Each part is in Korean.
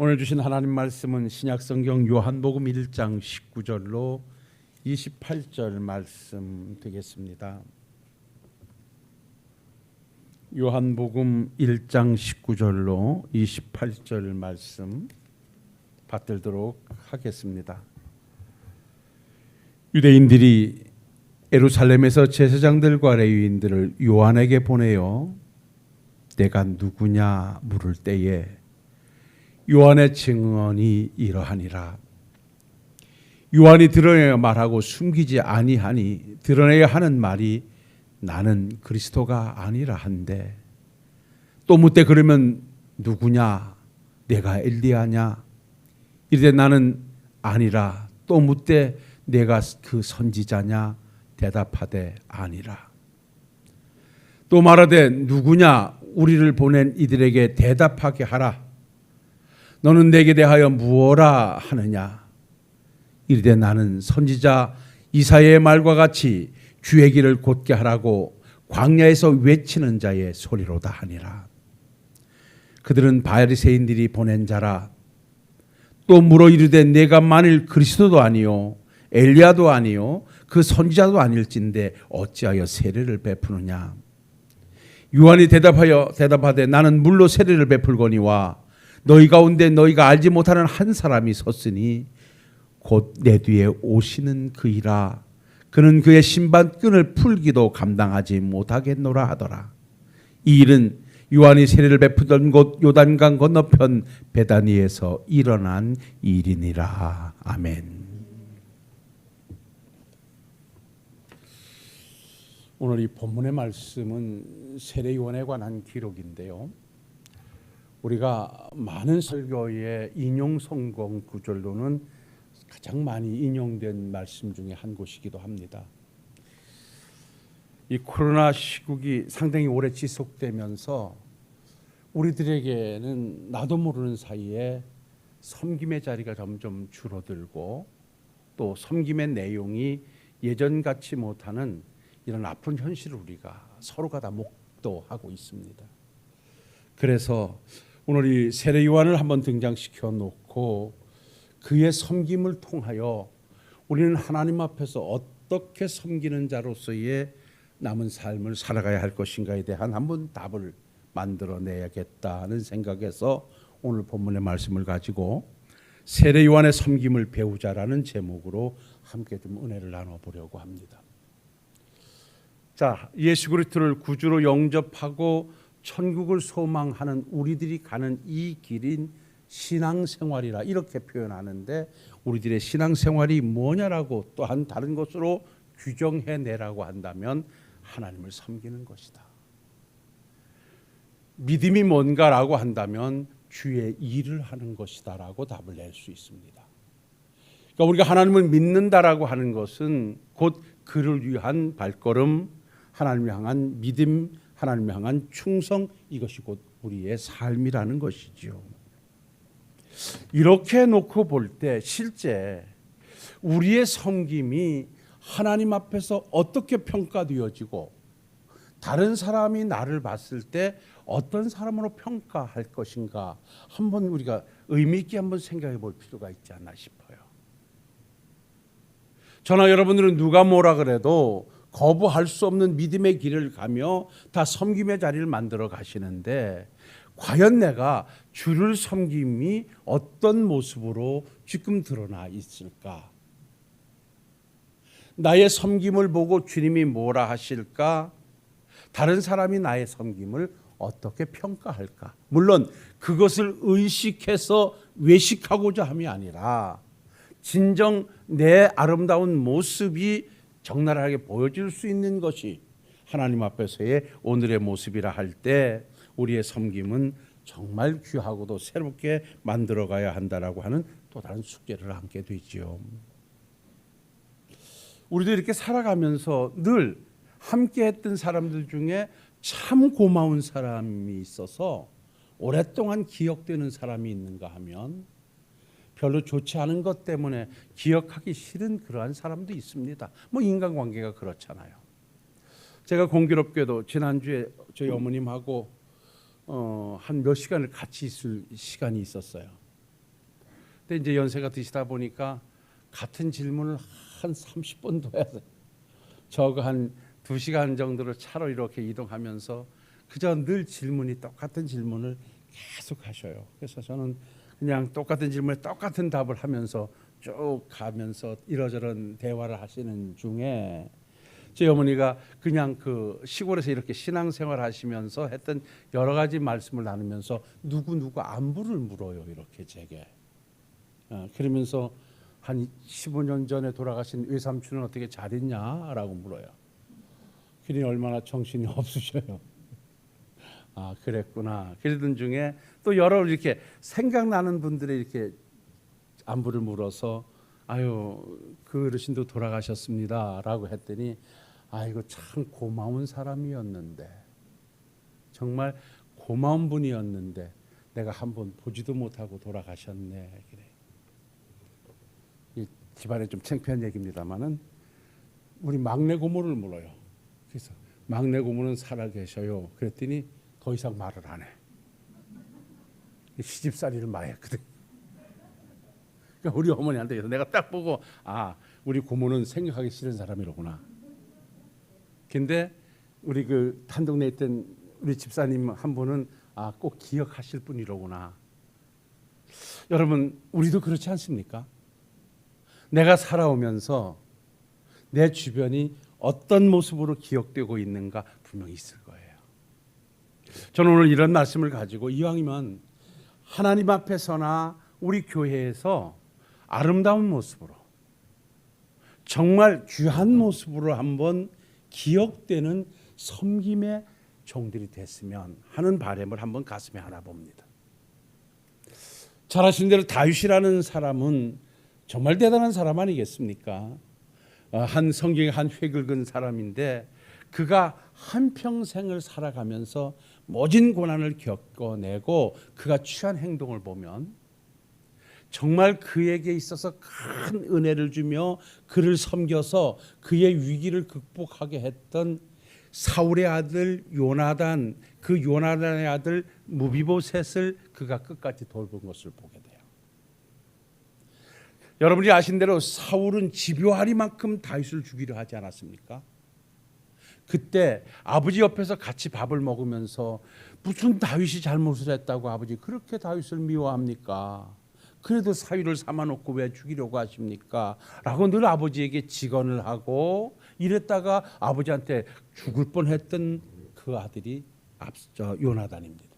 오늘 주신 하나님 말씀은 신약성경 요한복음 1장 19절로 28절 말씀 되겠습니다. 요한복음 1장 19절로 28절 말씀 받들도록 하겠습니다. 유대인들이 예루살렘에서 제사장들과 레위인들을 요한에게 보내어 내가 누구냐 물을 때에 요한의 증언이 이러하니라. 요한이 드러내어 말하고 숨기지 아니하니 드러내야 하는 말이 나는 그리스도가 아니라 한데, 또 묻되 그러면 누구냐? 내가 엘리야냐? 이르되 나는 아니라. 또 묻되 내가 그 선지자냐? 대답하되 아니라. 또 말하되 누구냐? 우리를 보낸 이들에게 대답하게 하라. 너는 내게 대하여 무엇라 하느냐? 이르되 나는 선지자 이사야의 말과 같이 주의 길을 곧게 하라고 광야에서 외치는 자의 소리로다 하니라. 그들은 바리새인들이 보낸 자라. 또 물어 이르되 내가 만일 그리스도도 아니요 엘리야도 아니요 그 선지자도 아닐진데 어찌하여 세례를 베푸느냐? 요한이 대답하되 나는 물로 세례를 베풀거니와 너희 가운데 너희가 알지 못하는 한 사람이 섰으니 곧 내 뒤에 오시는 그이라. 그는 그의 신발끈을 풀기도 감당하지 못하겠노라 하더라. 이 일은 요한이 세례를 베푸던 곳 요단강 건너편 베다니에서 일어난 일이니라. 아멘. 오늘 이 본문의 말씀은 세례 요한에 관한 기록인데요. 우리가 많은 설교의 인용 성경 구절로는 가장 많이 인용된 말씀 중에 한 곳이기도 합니다. 이 코로나 시국이 상당히 오래 지속되면서 우리들에게는 나도 모르는 사이에 섬김의 자리가 점점 줄어들고 또 섬김의 내용이 예전 같지 못하는 이런 아픈 현실을 우리가 서로가 다 목도하고 있습니다. 그래서 오늘 이 세례 요한을 한번 등장시켜 놓고 그의 섬김을 통하여 우리는 하나님 앞에서 어떻게 섬기는 자로서의 남은 삶을 살아가야 할 것인가에 대한 한번 답을 만들어내야겠다는 생각에서 오늘 본문의 말씀을 가지고 세례 요한의 섬김을 배우자라는 제목으로 함께 좀 은혜를 나눠보려고 합니다. 자, 예수 그리스도를 구주로 영접하고 천국을 소망하는 우리들이 가는 이 길인 신앙생활이라 이렇게 표현하는데, 우리들의 신앙생활이 뭐냐라고 또한 다른 것으로 규정해내라고 한다면 하나님을 섬기는 것이다. 믿음이 뭔가라고 한다면 주의 일을 하는 것이다 라고 답을 낼 수 있습니다. 그러니까 우리가 하나님을 믿는다라고 하는 것은 곧 그를 위한 발걸음, 하나님을 향한 믿음, 하나님을 향한 충성, 이것이 곧 우리의 삶이라는 것이죠. 이렇게 놓고 볼 때 실제 우리의 섬김이 하나님 앞에서 어떻게 평가되어지고 다른 사람이 나를 봤을 때 어떤 사람으로 평가할 것인가 한번 우리가 의미 있게 한번 생각해 볼 필요가 있지 않나 싶어요. 저나 여러분들은 누가 뭐라 그래도 거부할 수 없는 믿음의 길을 가며 다 섬김의 자리를 만들어 가시는데, 과연 내가 주를 섬김이 어떤 모습으로 지금 드러나 있을까? 나의 섬김을 보고 주님이 뭐라 하실까? 다른 사람이 나의 섬김을 어떻게 평가할까? 물론 그것을 의식해서 외식하고자 함이 아니라 진정 내 아름다운 모습이 적나라하게 보여질 수 있는 것이 하나님 앞에서의 오늘의 모습이라 할 때 우리의 섬김은 정말 귀하고도 새롭게 만들어가야 한다라고 하는 또 다른 숙제를 안게 되지요. 우리도 이렇게 살아가면서 늘 함께했던 사람들 중에 참 고마운 사람이 있어서 오랫동안 기억되는 사람이 있는가 하면 별로 좋지 않은 것 때문에 기억하기 싫은 그러한 사람도 있습니다. 뭐 인간관계가 그렇잖아요. 제가 공교롭게도 지난주에 저희 어머님하고 한 몇 시간을 같이 있을 시간이 있었어요. 근데 이제 연세가 드시다 보니까 같은 질문을 한 30번도 해야 돼. 저거 한 2시간 정도를 차로 이렇게 이동하면서 그저 늘 똑같은 질문을 계속 하셔요. 그래서 저는 그냥 똑같은 질문에 똑같은 답을 하면서 쭉 가면서 이러저런 대화를 하시는 중에 저희 어머니가 그냥 그 시골에서 이렇게 신앙생활 하시면서 했던 여러 가지 말씀을 나누면서 누구 안부를 물어요. 이렇게 제게. 그러면서 한 15년 전에 돌아가신 외삼촌은 어떻게 잘 있냐라고 물어요. 그러니 얼마나 정신이 없으셔요. 아, 그랬구나. 그러던 중에 또 여러 이렇게 생각나는 분들의 이렇게 안부를 물어서 아유, 그 어르신도 돌아가셨습니다라고 했더니 아이고 참 고마운 사람이었는데 정말 고마운 분이었는데 내가 한번 보지도 못하고 돌아가셨네. 그래. 이 집안에 좀 창피한 얘기입니다만은 우리 막내 고모를 물어요. 그래서 막내 고모는 살아 계셔요. 그랬더니 더 이상 말을 안 해. 시집살이를 많이 했거든. 그러니까 우리 어머니한테 내가 딱 보고 아, 우리 고모는 생각하기 싫은 사람이로구나. 근데 우리 그 단동네에 있던 우리 집사님 한 분은 아, 꼭 기억하실 분이로구나. 여러분, 우리도 그렇지 않습니까? 내가 살아오면서 내 주변이 어떤 모습으로 기억되고 있는가 분명히 있을 거예요. 저는 오늘 이런 말씀을 가지고 이왕이면 하나님 앞에서나 우리 교회에서 아름다운 모습으로 정말 귀한 모습으로 한번 기억되는 섬김의 종들이 됐으면 하는 바람을 한번 가슴에 하나 봅니다. 잘 아시는 대로 다윗이라는 사람은 정말 대단한 사람 아니겠습니까? 한 성경의 한 획 긁은 사람인데 그가 한평생을 살아가면서 모진 고난을 겪어내고 그가 취한 행동을 보면 정말 그에게 있어서 큰 은혜를 주며 그를 섬겨서 그의 위기를 극복하게 했던 사울의 아들 요나단, 그 요나단의 아들 무비보셋을 그가 끝까지 돌본 것을 보게 돼요. 여러분이 아신 대로 사울은 집요하리만큼 다윗을 죽이려 하지 않았습니까? 그때 아버지 옆에서 같이 밥을 먹으면서 무슨 다윗이 잘못을 했다고 아버지 그렇게 다윗을 미워합니까? 그래도 사위를 삼아놓고 왜 죽이려고 하십니까? 라고 늘 아버지에게 직언을 하고 이랬다가 아버지한테 죽을 뻔했던 그 아들이 요나단입니다.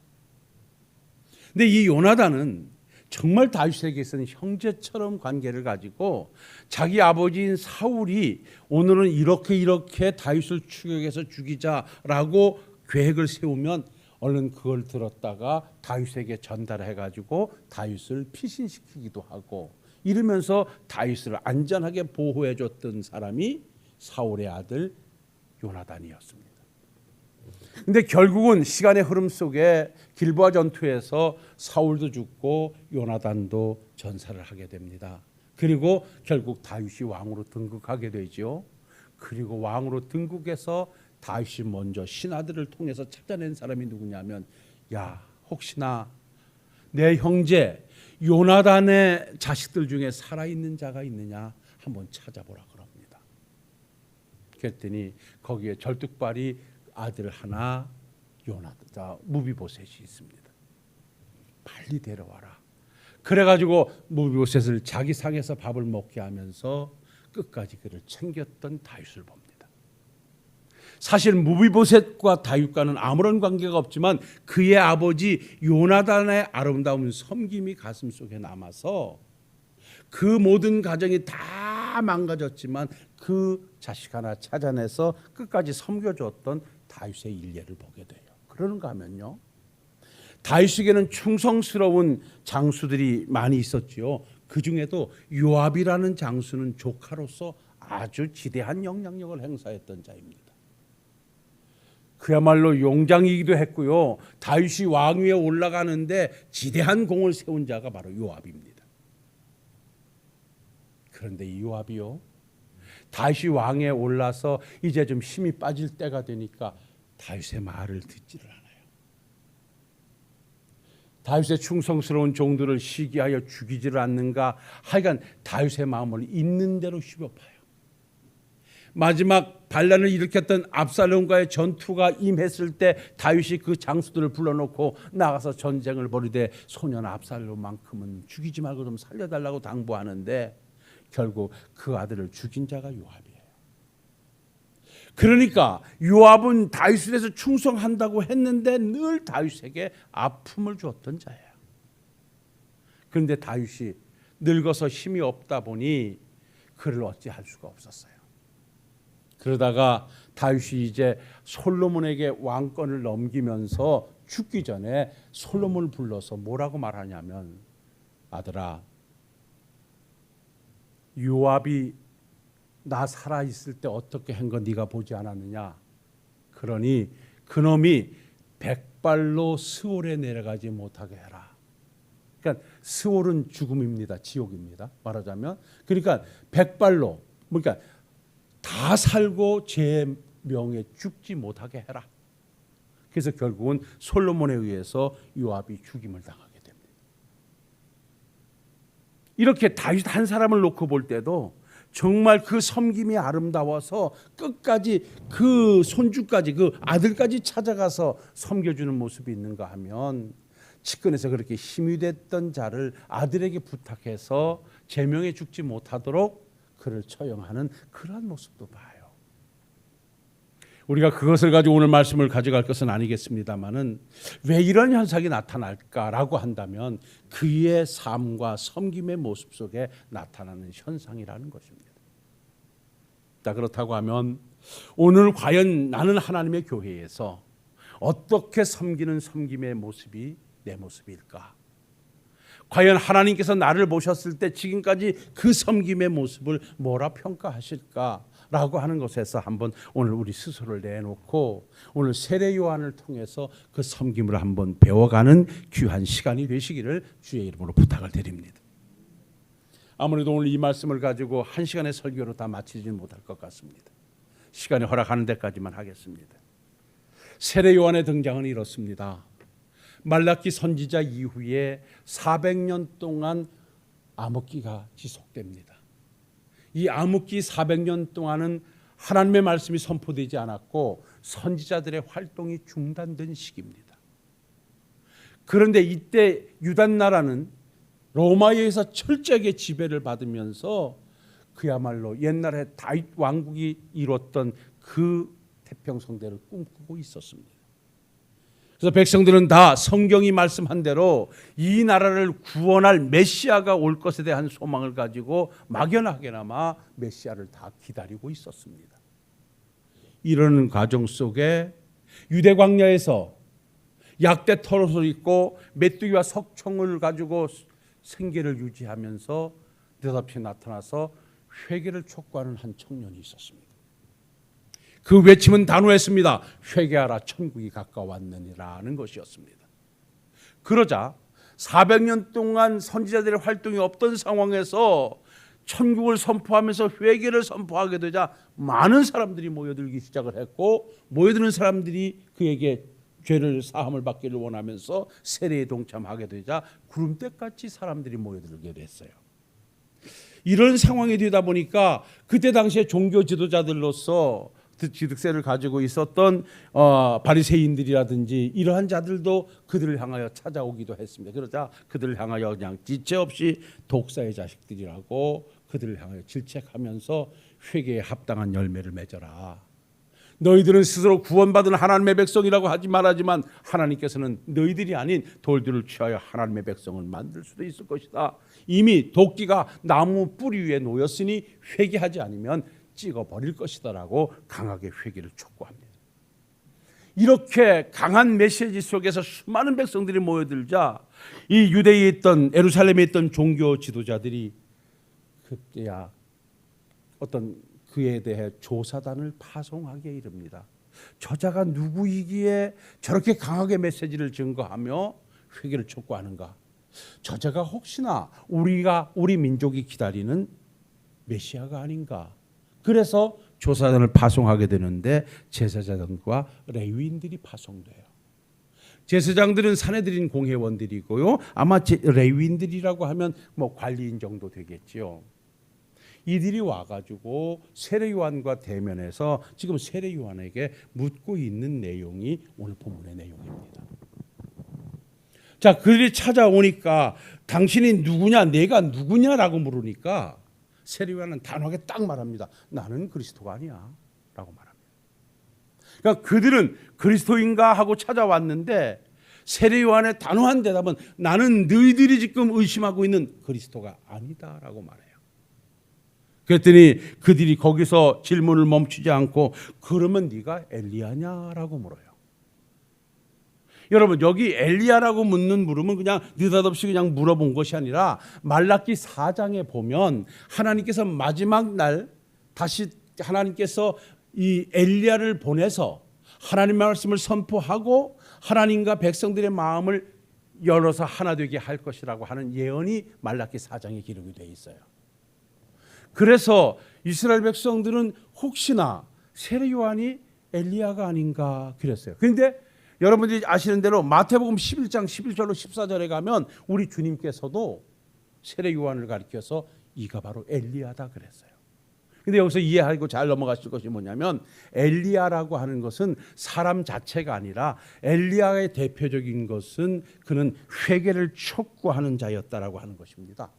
근데 이 요나단은 정말 다윗에게서는 형제처럼 관계를 가지고 자기 아버지인 사울이 오늘은 이렇게 다윗을 추격해서 죽이자라고 계획을 세우면 얼른 그걸 들었다가 다윗에게 전달해가지고 다윗을 피신시키기도 하고 이러면서 다윗을 안전하게 보호해줬던 사람이 사울의 아들 요나단이었습니다. 근데 결국은 시간의 흐름 속에 길보아 전투에서 사울도 죽고 요나단도 전사를 하게 됩니다. 그리고 결국 다윗이 왕으로 등극하게 되죠. 그리고 왕으로 등극해서 다윗이 먼저 신하들을 통해서 찾아낸 사람이 누구냐면 야, 혹시나 내 형제 요나단의 자식들 중에 살아있는 자가 있느냐 한번 찾아보라 그럽니다. 그랬더니 거기에 절뚝발이 아들 하나 무비보셋이 있습니다. 빨리 데려와라. 그래가지고 무비보셋을 자기 상에서 밥을 먹게 하면서 끝까지 그를 챙겼던 다윗을 봅니다. 사실 무비보셋과 다윗과는 아무런 관계가 없지만 그의 아버지 요나단의 아름다운 섬김이 가슴속에 남아서 그 모든 가정이 다 망가졌지만 그 자식 하나 찾아내서 끝까지 섬겨줬던 다윗의 일례를 보게 돼요. 그러는가 하면요, 다윗에게는 충성스러운 장수들이 많이 있었지요. 그 중에도 요압이라는 장수는 조카로서 아주 지대한 영향력을 행사했던 자입니다. 그야말로 용장이기도 했고요. 다윗이 왕위에 올라가는데 지대한 공을 세운 자가 바로 요압입니다. 그런데 이 요압이요, 다윗이 왕에 올라서 이제 좀 힘이 빠질 때가 되니까 다윗의 말을 듣지를 않아요. 다윗의 충성스러운 종들을 시기하여 죽이지를 않는가. 하여간 다윗의 마음을 있는 대로 휘벼파요. 마지막 반란을 일으켰던 압살롬과의 전투가 임했을 때 다윗이 그 장수들을 불러놓고 나가서 전쟁을 벌이되 소년 압살롬만큼은 죽이지 말고 좀 살려달라고 당부하는데 결국 그 아들을 죽인 자가 요압이에요. 그러니까 요압은 다윗에 대해서 충성한다고 했는데 늘 다윗에게 아픔을 주었던 자예요. 그런데 다윗이 늙어서 힘이 없다 보니 그를 어찌할 수가 없었어요. 그러다가 다윗이 이제 솔로몬에게 왕권을 넘기면서 죽기 전에 솔로몬을 불러서 뭐라고 말하냐면, 아들아, 요압이 나 살아있을 때 어떻게 한 거 네가 보지 않았느냐. 그러니 그놈이 백발로 스올에 내려가지 못하게 해라. 그러니까 스올은 죽음입니다. 지옥입니다. 말하자면. 그러니까 백발로, 그러니까 다 살고 제 명에 죽지 못하게 해라. 그래서 결국은 솔로몬에 의해서 요압이 죽임을 당하게 됩니다. 이렇게 다윗 한 사람을 놓고 볼 때도 정말 그 섬김이 아름다워서 끝까지 그 손주까지, 그 아들까지 찾아가서 섬겨주는 모습이 있는가 하면, 측근에서 그렇게 힘이 됐던 자를 아들에게 부탁해서 제명에 죽지 못하도록 그를 처형하는 그러한 모습도 봐요. 우리가 그것을 가지고 오늘 말씀을 가져갈 것은 아니겠습니다만은, 왜 이런 현상이 나타날까라고 한다면 그의 삶과 섬김의 모습 속에 나타나는 현상이라는 것입니다. 자, 그렇다고 하면 오늘 과연 나는 하나님의 교회에서 어떻게 섬기는 섬김의 모습이 내 모습일까? 과연 하나님께서 나를 보셨을 때 지금까지 그 섬김의 모습을 뭐라 평가하실까라고 하는 것에서 한번 오늘 우리 스스로를 내놓고 오늘 세례 요한을 통해서 그 섬김을 한번 배워가는 귀한 시간이 되시기를 주의 이름으로 부탁을 드립니다. 아무래도 오늘 이 말씀을 가지고 한 시간의 설교로 다 마치지는 못할 것 같습니다. 시간이 허락하는 데까지만 하겠습니다. 세례 요한의 등장은 이렇습니다. 말라기 선지자 이후에 400년 동안 암흑기가 지속됩니다. 이 암흑기 400년 동안은 하나님의 말씀이 선포되지 않았고 선지자들의 활동이 중단된 시기입니다. 그런데 이때 유다 나라는 로마에 의해서 철저하게 지배를 받으면서 그야말로 옛날에 다윗 왕국이 이뤘던 그 태평성대를 꿈꾸고 있었습니다. 그래서 백성들은 다 성경이 말씀한 대로 이 나라를 구원할 메시아가 올 것에 대한 소망을 가지고 막연하게나마 메시아를 다 기다리고 있었습니다. 이러는 과정 속에 유대 광야에서 약대 털옷을 입고 메뚜기와 석청을 가지고 생계를 유지하면서 느닷없이 나타나서 회개를 촉구하는 한 청년이 있었습니다. 그 외침은 단호했습니다. 회개하라, 천국이 가까웠느니라는 것이었습니다. 그러자 400년 동안 선지자들의 활동이 없던 상황에서 천국을 선포하면서 회개를 선포하게 되자 많은 사람들이 모여들기 시작을 했고, 모여드는 사람들이 그에게 죄를 사함을 받기를 원하면서 세례에 동참하게 되자 구름대같이 사람들이 모여들게 됐어요. 이런 상황이 되다 보니까 그때 당시에 종교 지도자들로서 지득세를 가지고 있었던 바리새인들이라든지 이러한 자들도 그들을 향하여 찾아오기도 했습니다. 그러자 그들을 향하여 그냥 지체 없이 독사의 자식들이라고 그들을 향하여 질책하면서 회개에 합당한 열매를 맺어라. 너희들은 스스로 구원받은 하나님의 백성이라고 하지 말하지만 하나님께서는 너희들이 아닌 돌들을 취하여 하나님의 백성을 만들 수도 있을 것이다. 이미 도끼가 나무 뿌리 위에 놓였으니 회개하지 않으면 찍어버릴 것이다라고 강하게 회개를 촉구합니다. 이렇게 강한 메시지 속에서 수많은 백성들이 모여들자 이 유대에 있던, 예루살렘에 있던 종교 지도자들이 그때야 어떤 그에 대해 조사단을 파송하기에 이릅니다. 저자가 누구이기에 저렇게 강하게 메시지를 증거하며 회개를 촉구하는가? 저자가 혹시나 우리 민족이 기다리는 메시아가 아닌가? 그래서 조사단을 파송하게 되는데 제사장과 레위인들이 파송돼요. 제사장들은 사내들인 공회원들이고요. 아마 레위인들이라고 하면 뭐 관리인 정도 되겠지요. 이들이 와가지고 세례요한과 대면해서 지금 세례요한에게 묻고 있는 내용이 오늘 본문의 내용입니다. 자, 그들이 찾아오니까 당신이 누구냐, 내가 누구냐라고 물으니까 세례요한은 단호하게 딱 말합니다. 나는 그리스도가 아니야 라고 말합니다. 그러니까 그들은 그리스도인가 하고 찾아왔는데 세례요한의 단호한 대답은 나는 너희들이 지금 의심하고 있는 그리스도가 아니다라고 말해요. 그랬더니 그들이 거기서 질문을 멈추지 않고 그러면 네가 엘리야냐라고 물어요. 여러분, 여기 엘리야라고 묻는 물음은 그냥 느닷없이 그냥 물어본 것이 아니라 말라기 4장에 보면 하나님께서 마지막 날 다시 하나님께서 이 엘리야를 보내서 하나님의 말씀을 선포하고 하나님과 백성들의 마음을 열어서 하나 되게 할 것이라고 하는 예언이 말라기 4장에 기록이 되어 있어요. 그래서 이스라엘 백성들은 혹시나 세례 요한이 엘리야가 아닌가 그랬어요. 그런데 여러분들이 아시는 대로 마태복음 11장 11절로 14절에 가면 우리 주님께서도 세례 요한을 가리켜서 이가 바로 엘리야다 그랬어요. 근데 여기서 이해하고 잘 넘어가실 것이 뭐냐면 엘리야라고 하는 것은 사람 자체가 아니라 엘리야의 대표적인 것은 그는 회개를 촉구하는 자였다라고 하는 것입니다.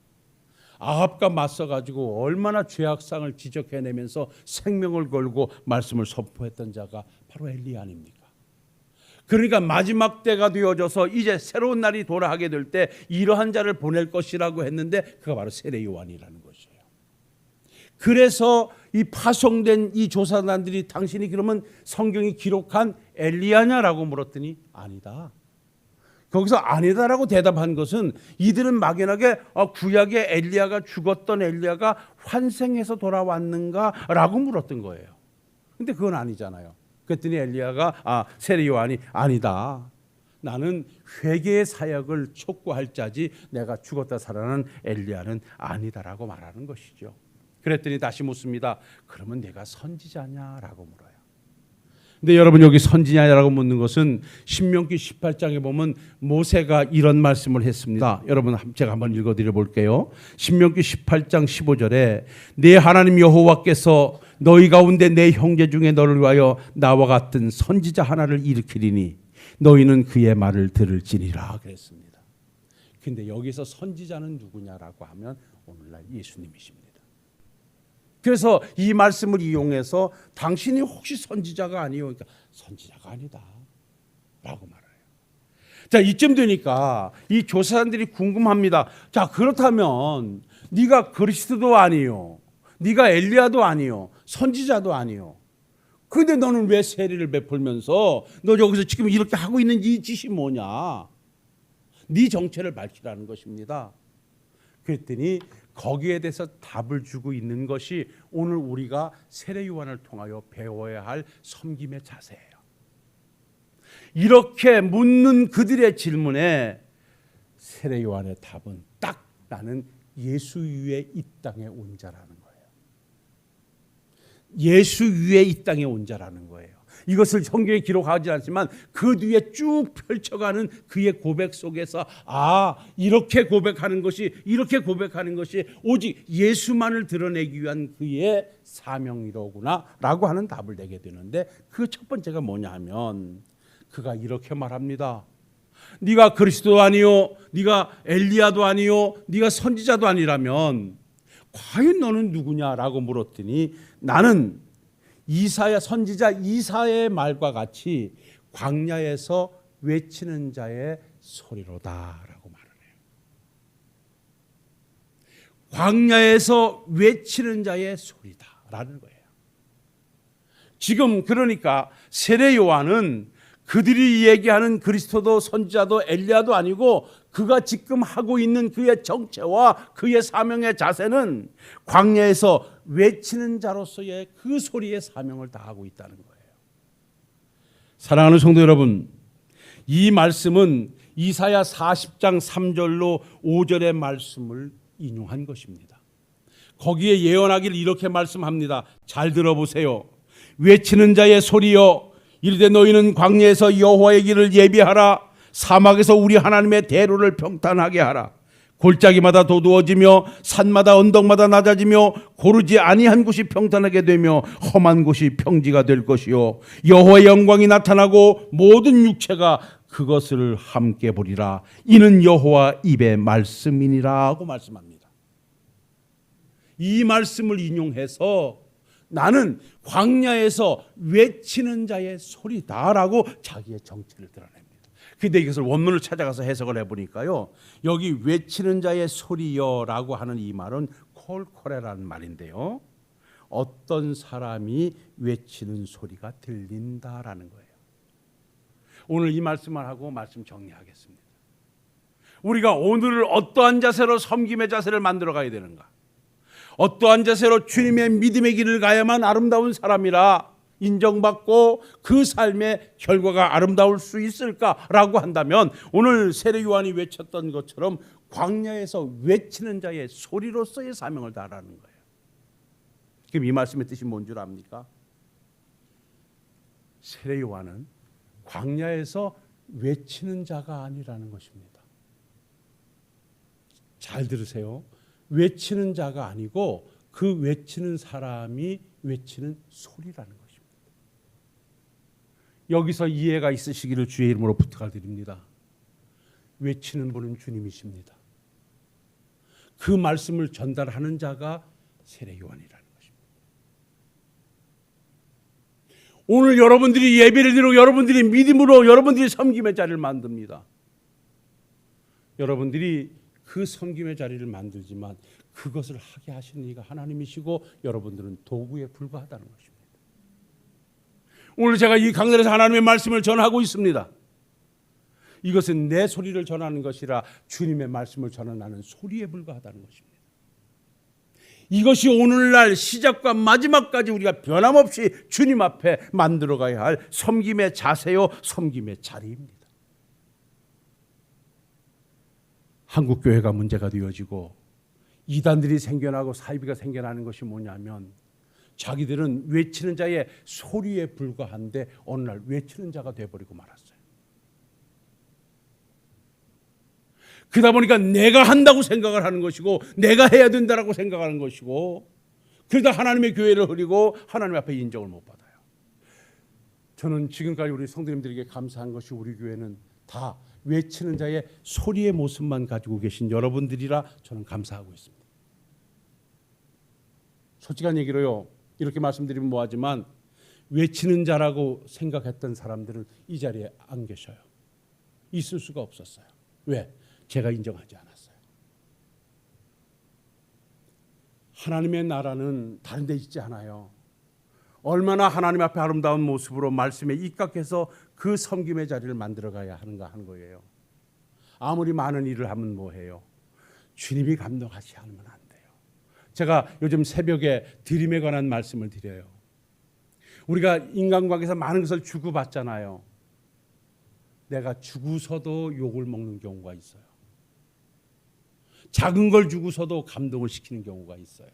아합과 맞서가지고 얼마나 죄악상을 지적해내면서 생명을 걸고 말씀을 선포했던 자가 바로 엘리야 아닙니까? 그러니까 마지막 때가 되어져서 이제 새로운 날이 돌아가게 될 때 이러한 자를 보낼 것이라고 했는데 그가 바로 세례 요한이라는 것이에요. 그래서 이 파송된 이 조사단들이 당신이 그러면 성경이 기록한 엘리야냐라고 물었더니 아니다. 거기서 아니다라고 대답한 것은 이들은 막연하게 구약의 엘리야가 죽었던 엘리야가 환생해서 돌아왔는가라고 물었던 거예요. 근데 그건 아니잖아요. 그랬더니 엘리야가 세례 요한이 아니다. 나는 회개의 사역을 촉구할 자지 내가 죽었다 살아난 엘리야는 아니다라고 말하는 것이죠. 그랬더니 다시 묻습니다. 그러면 내가 선지자냐라고 물어요. 근데 여러분 여기 선지자냐라고 묻는 것은 신명기 18장에 보면 모세가 이런 말씀을 했습니다. 여러분 제가 한번 읽어드려 볼게요. 신명기 18장 15절에 내 하나님 여호와께서 너희 가운데 내 형제 중에 너를 위하여 나와 같은 선지자 하나를 일으키리니 너희는 그의 말을 들을지니라 그랬습니다. 근데 여기서 선지자는 누구냐라고 하면 오늘날 예수님이십니다. 그래서 이 말씀을 이용해서 당신이 혹시 선지자가 아니요? 그러니까 선지자가 아니다 라고 말해요. 자, 이쯤 되니까 이 조사관들이 궁금합니다. 자, 그렇다면 네가 그리스도도 아니요, 네가 엘리야도 아니요, 선지자도 아니요. 그런데 너는 왜 세례를 베풀면서 너 여기서 지금 이렇게 하고 있는 이 짓이 뭐냐? 네 정체를 밝히라는 것입니다. 그랬더니 거기에 대해서 답을 주고 있는 것이 오늘 우리가 세례 요한을 통하여 배워야 할 섬김의 자세예요. 이렇게 묻는 그들의 질문에 세례 요한의 답은 딱 나는 예수 위에 이 땅에 온 자라는 거예요. 예수 위에 이 땅에 온 자라는 거예요. 이것을 성경에 기록하지 않지만 그 뒤에 쭉 펼쳐가는 그의 고백 속에서 이렇게 고백하는 것이 오직 예수만을 드러내기 위한 그의 사명이로구나 라고 하는 답을 내게 되는데 그 첫 번째가 뭐냐 하면 그가 이렇게 말합니다. 네가 그리스도도 아니요, 네가 엘리야도 아니요, 네가 선지자도 아니라면 과연 너는 누구냐라고 물었더니 나는 이사야 선지자 이사야의 말과 같이 광야에서 외치는 자의 소리로다라고 말을 해요. 광야에서 외치는 자의 소리다라는 거예요. 지금 그러니까 세례 요한은 그들이 얘기하는 그리스도도 선지자도 엘리야도 아니고 그가 지금 하고 있는 그의 정체와 그의 사명의 자세는 광야에서 외치는 자로서의 그 소리의 사명을 다하고 있다는 거예요. 사랑하는 성도 여러분, 이 말씀은 이사야 40장 3절로 5절의 말씀을 인용한 것입니다. 거기에 예언하기를 이렇게 말씀합니다. 잘 들어보세요. 외치는 자의 소리여, 이르되 너희는 광야에서 여호와의 길을 예비하라. 사막에서 우리 하나님의 대로를 평탄하게 하라. 골짜기마다 도두어지며 산마다 언덕마다 낮아지며 고르지 아니한 곳이 평탄하게 되며 험한 곳이 평지가 될 것이요 여호와의 영광이 나타나고 모든 육체가 그것을 함께 보리라. 이는 여호와 입의 말씀이니라 하고 말씀합니다. 이 말씀을 인용해서 나는 광야에서 외치는 자의 소리다라고 자기의 정체를 드러냅니다. 근데 이것을 원문을 찾아가서 해석을 해보니까요, 여기 외치는 자의 소리여라고 하는 이 말은 콜코레라는 말인데요, 어떤 사람이 외치는 소리가 들린다라는 거예요. 오늘 이 말씀을 하고 말씀 정리하겠습니다. 우리가 오늘을 어떠한 자세로 섬김의 자세를 만들어 가야 되는가? 어떠한 자세로 주님의 믿음의 길을 가야만 아름다운 사람이라 인정받고 그 삶의 결과가 아름다울 수 있을까라고 한다면 오늘 세례 요한이 외쳤던 것처럼 광야에서 외치는 자의 소리로서의 사명을 다하라는 거예요. 지금 이 말씀의 뜻이 뭔 줄 압니까? 세례 요한은 광야에서 외치는 자가 아니라는 것입니다. 잘 들으세요. 외치는 자가 아니고 그 외치는 사람이 외치는 소리라는 것입니다. 여기서 이해가 있으시기를 주의 이름으로 부탁드립니다. 외치는 분은 주님이십니다. 그 말씀을 전달하는 자가 세례 요한이라는 것입니다. 오늘 여러분들이 예배를 드리고 여러분들이 믿음으로 여러분들이 섬김의 자리를 만듭니다. 여러분들이 그 섬김의 자리를 만들지만 그것을 하게 하시는 이가 하나님이시고 여러분들은 도구에 불과하다는 것입니다. 오늘 제가 이 강단에서 하나님의 말씀을 전하고 있습니다. 이것은 내 소리를 전하는 것이라 주님의 말씀을 전하는 소리에 불과하다는 것입니다. 이것이 오늘날 시작과 마지막까지 우리가 변함없이 주님 앞에 만들어가야 할 섬김의 자세요, 섬김의 자리입니다. 한국 교회가 문제가 되어지고 이단들이 생겨나고 사이비가 생겨나는 것이 뭐냐면 자기들은 외치는 자의 소리에 불과한데 어느 날 외치는 자가 되어버리고 말았어요. 그러다 보니까 내가 한다고 생각을 하는 것이고 내가 해야 된다라고 생각하는 것이고 그러다 하나님의 교회를 흐리고 하나님 앞에 인정을 못 받아요. 저는 지금까지 우리 성도님들에게 감사한 것이 우리 교회는 다 외치는 자의 소리의 모습만 가지고 계신 여러분들이라 저는 감사하고 있습니다. 솔직한 얘기로요, 이렇게 말씀드리면 뭐하지만 외치는 자라고 생각했던 사람들은 이 자리에 안 계셔요. 있을 수가 없었어요. 왜? 제가 인정하지 않았어요. 하나님의 나라는 다른 데 있지 않아요. 얼마나 하나님 앞에 아름다운 모습으로 말씀에 입각해서 그 섬김의 자리를 만들어가야 하는가 하는 거예요. 아무리 많은 일을 하면 뭐해요? 주님이 감동하지 않으면 안 돼요. 제가 요즘 새벽에 드림에 관한 말씀을 드려요. 우리가 인간관계에서 많은 것을 주고받잖아요. 내가 주고서도 욕을 먹는 경우가 있어요. 작은 걸 주고서도 감동을 시키는 경우가 있어요.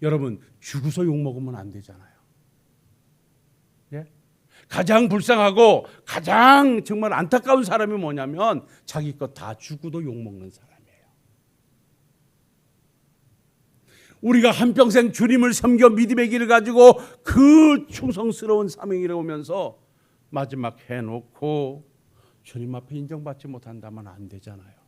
여러분, 주고서 욕 먹으면 안 되잖아요. 예? 가장 불쌍하고 가장 정말 안타까운 사람이 뭐냐면 자기 것 다 주고도 욕 먹는 사람이에요. 우리가 한평생 주님을 섬겨 믿음의 길을 가지고 그 충성스러운 사명을 오면서 마지막 해놓고 주님 앞에 인정받지 못한다면 안 되잖아요.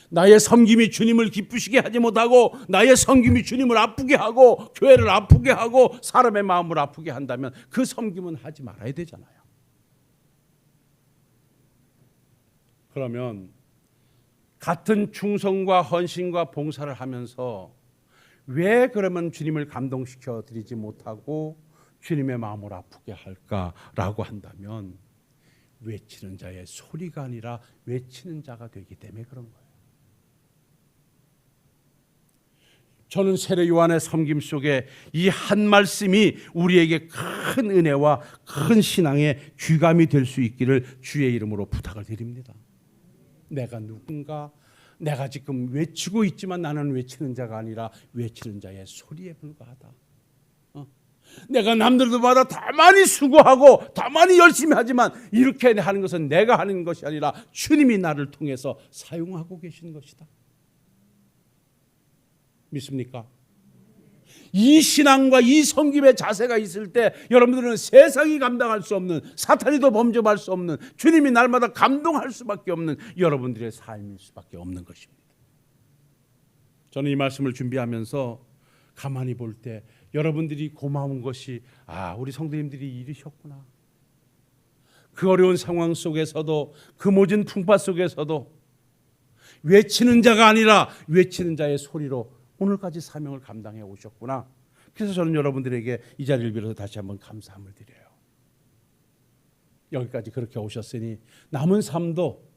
나의 섬김이 주님을 기쁘시게 하지 못하고 나의 섬김이 주님을 아프게 하고 교회를 아프게 하고 사람의 마음을 아프게 한다면 그 섬김은 하지 말아야 되잖아요. 그러면 같은 충성과 헌신과 봉사를 하면서 왜 그러면 주님을 감동시켜 드리지 못하고 주님의 마음을 아프게 할까라고 한다면 외치는 자의 소리가 아니라 외치는 자가 되기 때문에 그런 거예요. 저는 세례 요한의 섬김 속에 이 한 말씀이 우리에게 큰 은혜와 큰 신앙의 귀감이 될 수 있기를 주의 이름으로 부탁을 드립니다. 내가 누군가, 내가 지금 외치고 있지만 나는 외치는 자가 아니라 외치는 자의 소리에 불과하다. 내가 남들보다 더 많이 수고하고 더 많이 열심히 하지만 이렇게 하는 것은 내가 하는 것이 아니라 주님이 나를 통해서 사용하고 계신 것이다. 믿습니까? 이 신앙과 이 섬김의 자세가 있을 때 여러분들은 세상이 감당할 수 없는, 사탄이 더 범접할 수 없는, 주님이 날마다 감동할 수밖에 없는 여러분들의 삶일 수밖에 없는 것입니다. 저는 이 말씀을 준비하면서 가만히 볼 때 여러분들이 고마운 것이 우리 성도님들이 이르셨구나. 그 어려운 상황 속에서도, 그 모진 풍파 속에서도 외치는 자가 아니라 외치는 자의 소리로 오늘까지 사명을 감당해 오셨구나. 그래서 저는 여러분들에게 이 자리를 빌어서 다시 한번 감사함을 드려요. 여기까지 그렇게 오셨으니 남은 삶도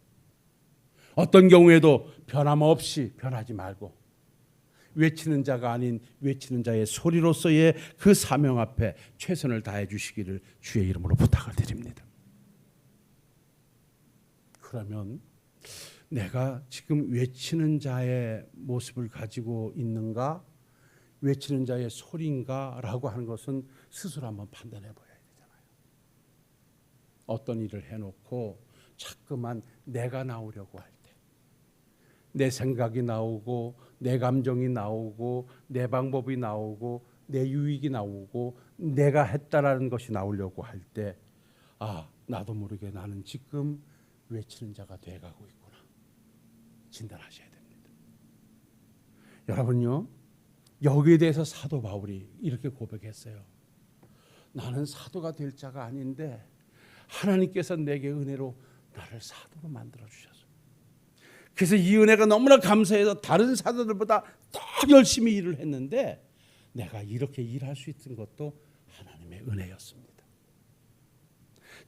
어떤 경우에도 변함없이 변하지 말고 외치는 자가 아닌 외치는 자의 소리로서의 그 사명 앞에 최선을 다해 주시기를 주의 이름으로 부탁을 드립니다. 그러면 내가 지금 외치는 자의 모습을 가지고 있는가, 외치는 자의 소리인가 라고 하는 것은 스스로 한번 판단해 봐야 되잖아요. 어떤 일을 해놓고 자꾸만 내가 나오려고 할 때, 내 생각이 나오고 내 감정이 나오고 내 방법이 나오고 내 유익이 나오고 내가 했다라는 것이 나오려고 할 때 나도 모르게 나는 지금 외치는 자가 돼가고 있구나. 진단하셔야 됩니다. 여러분요, 여기에 대해서 사도 바울이 이렇게 고백했어요. 나는 사도가 될 자가 아닌데 하나님께서 내게 은혜로 나를 사도로 만들어 주셨어요. 그래서 이 은혜가 너무나 감사해서 다른 사도들보다 더 열심히 일을 했는데 내가 이렇게 일할 수 있던 것도 하나님의 은혜였습니다.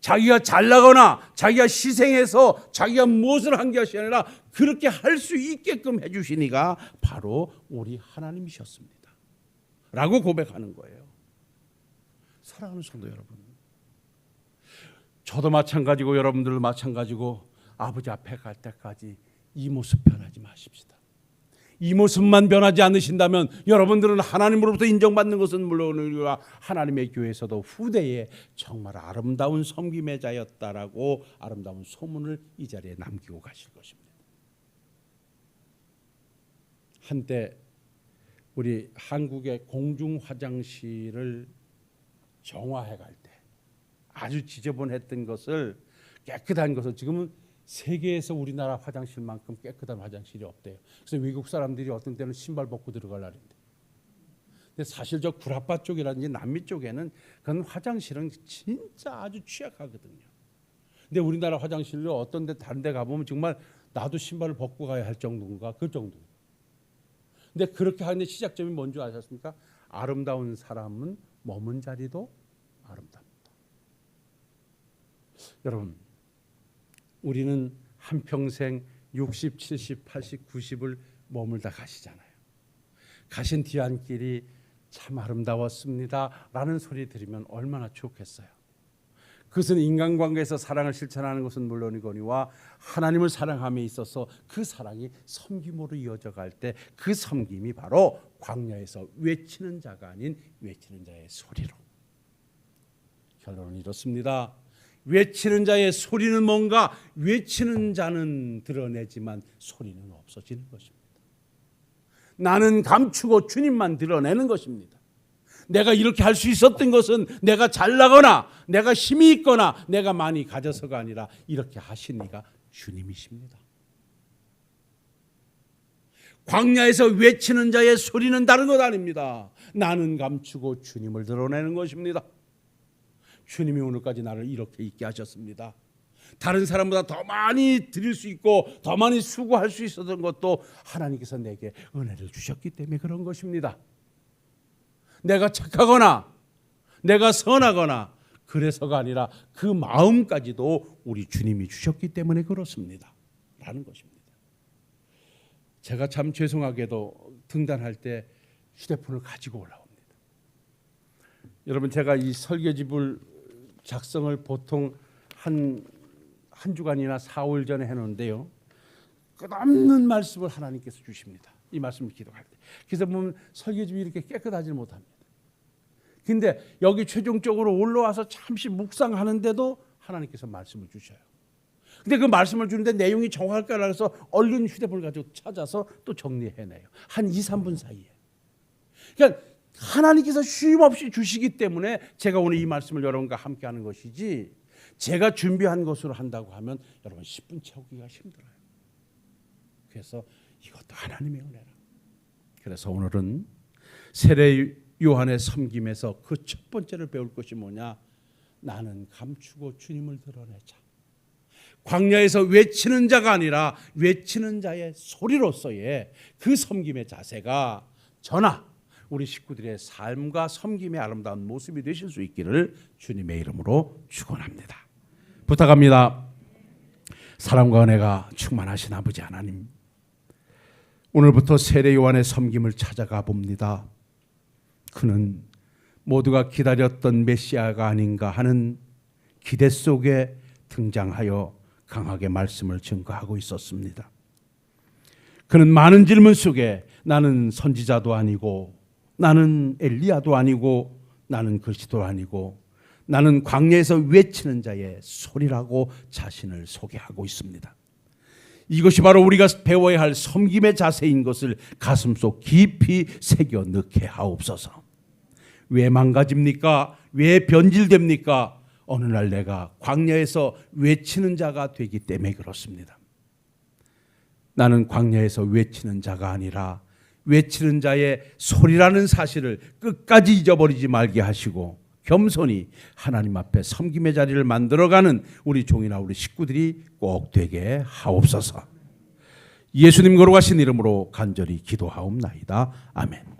자기가 잘나거나 자기가 희생해서 자기가 무엇을 한 것이 아니라 그렇게 할 수 있게끔 해주시니가 바로 우리 하나님이셨습니다. 라고 고백하는 거예요. 사랑하는 성도 여러분, 저도 마찬가지고 여러분들도 마찬가지고 아버지 앞에 갈 때까지 이 모습 변하지 마십시다. 이 모습만 변하지 않으신다면 여러분들은 하나님으로부터 인정받는 것은 물론이라 하나님의 교회에서도 후대에 정말 아름다운 섬김의 자였다라고 아름다운 소문을 이 자리에 남기고 가실 것입니다. 한때 우리 한국의 공중 화장실을 정화해 갈 때 아주 지저분했던 것을 깨끗한 것을 지금은 세계에서 우리나라 화장실만큼 깨끗한 화장실이 없대요. 그래서 외국 사람들이 어떤 때는 신발 벗고 들어가려는데, 근데 사실 저 구라파 쪽이라든지 남미 쪽에는 그런 화장실은 진짜 아주 취약하거든요. 근데 우리나라 화장실로 어떤 데 다른 데 가보면 정말 나도 신발을 벗고 가야 할 정도인가, 그 정도. 근데 그렇게 하는 시작점이 뭔지 아셨습니까? 아름다운 사람은 머문 자리도 아름답다. 여러분, 우리는 한평생 60, 70, 80, 90을 머물다 가시잖아요. 가신 뒤안길이 참 아름다웠습니다 라는 소리 들으면 얼마나 좋겠어요. 그것은 인간관계에서 사랑을 실천하는 것은 물론이거니와 하나님을 사랑함에 있어서 그 사랑이 섬김으로 이어져 갈 때 그 섬김이 바로 광야에서 외치는 자가 아닌 외치는 자의 소리로. 결론은 이렇습니다. 외치는 자의 소리는 뭔가? 외치는 자는 드러내지만 소리는 없어지는 것입니다. 나는 감추고 주님만 드러내는 것입니다. 내가 이렇게 할 수 있었던 것은 내가 잘나거나 내가 힘이 있거나 내가 많이 가져서가 아니라 이렇게 하신 이가 주님이십니다. 광야에서 외치는 자의 소리는 다른 것 아닙니다. 나는 감추고 주님을 드러내는 것입니다. 주님이 오늘까지 나를 이렇게 있게 하셨습니다. 다른 사람보다 더 많이 드릴 수 있고 더 많이 수고할 수 있었던 것도 하나님께서 내게 은혜를 주셨기 때문에 그런 것입니다. 내가 착하거나 내가 선하거나 그래서가 아니라 그 마음까지도 우리 주님이 주셨기 때문에 그렇습니다. 라는 것입니다. 제가 참 죄송하게도 등단할 때 휴대폰을 가지고 올라옵니다. 여러분, 제가 이 설교집을 작성을 보통 한 주간이나 4월 전에 해놓는데요, 끝없는 말씀을 하나님께서 주십니다. 이 말씀을 기도할 때. 그래서 보면 설교집이 이렇게 깨끗하지 못합니다. 근데 여기 최종적으로 올라와서 잠시 묵상하는데도 하나님께서 말씀을 주셔요. 근데 그 말씀을 주는데 내용이 정확할까 해서 얼른 휴대폰을 가지고 찾아서 또 정리해내요. 한 2, 3분 사이에. 그러니까 하나님께서 쉼없이 주시기 때문에 제가 오늘 이 말씀을 여러분과 함께 하는 것이지, 제가 준비한 것으로 한다고 하면 여러분 10분 채우기가 힘들어요. 그래서 이것도 하나님의 은혜라. 그래서 오늘은 세례 요한의 섬김에서 그 첫 번째를 배울 것이 뭐냐? 나는 감추고 주님을 드러내자. 광야에서 외치는 자가 아니라 외치는 자의 소리로서의 그 섬김의 자세가 저나 우리 식구들의 삶과 섬김의 아름다운 모습이 되실 수 있기를 주님의 이름으로 축원합니다. 부탁합니다. 사랑과 은혜가 충만하신 아버지 하나님, 오늘부터 세례 요한의 섬김을 찾아가 봅니다. 그는 모두가 기다렸던 메시아가 아닌가 하는 기대 속에 등장하여 강하게 말씀을 증거하고 있었습니다. 그는 많은 질문 속에 나는 선지자도 아니고, 나는 엘리야도 아니고, 나는 그리스도도 아니고, 나는 광야에서 외치는 자의 소리라고 자신을 소개하고 있습니다. 이것이 바로 우리가 배워야 할 섬김의 자세인 것을 가슴속 깊이 새겨 넣게 하옵소서. 왜 망가집니까? 왜 변질됩니까? 어느 날 내가 광야에서 외치는 자가 되기 때문에 그렇습니다. 나는 광야에서 외치는 자가 아니라 외치는 자의 소리라는 사실을 끝까지 잊어버리지 말게 하시고 겸손히 하나님 앞에 섬김의 자리를 만들어가는 우리 종이나 우리 식구들이 꼭 되게 하옵소서. 예수님 거룩하신 이름으로 간절히 기도하옵나이다. 아멘.